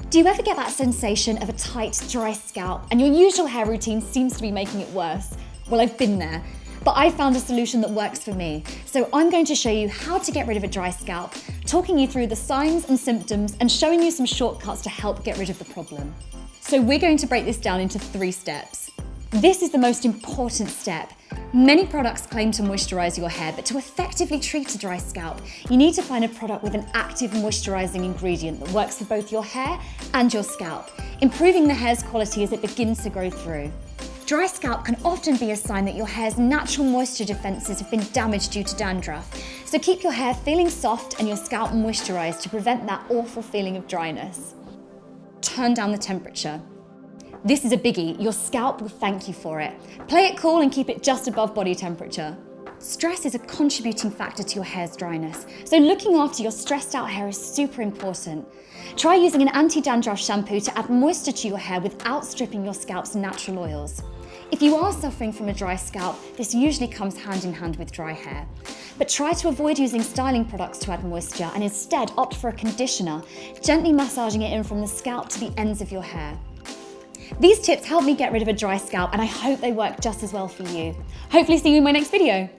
Do you ever get that sensation of a tight, dry scalp and your usual hair routine seems to be making it worse? Well, I've been there, but I found a solution that works for me. So I'm going to show you how to get rid of a dry scalp, talking you through the signs and symptoms and showing you some shortcuts to help get rid of the problem. So we're going to break this down into 3 steps. This is the most important step. Many products claim to moisturize your hair, but to effectively treat a dry scalp, you need to find a product with an active moisturizing ingredient that works for both your hair and your scalp, improving the hair's quality as it begins to grow through. Dry scalp can often be a sign that your hair's natural moisture defenses have been damaged due to dandruff, so keep your hair feeling soft and your scalp moisturized to prevent that awful feeling of dryness. Turn down the temperature. This is a biggie, your scalp will thank you for it. Play it cool and keep it just above body temperature. Stress is a contributing factor to your hair's dryness, so looking after your stressed out hair is super important. Try using an anti-dandruff shampoo to add moisture to your hair without stripping your scalp's natural oils. If you are suffering from a dry scalp, this usually comes hand in hand with dry hair. But try to avoid using styling products to add moisture and instead opt for a conditioner, gently massaging it in from the scalp to the ends of your hair. These tips help me get rid of a dry scalp and I hope they work just as well for you. Hopefully see you in my next video.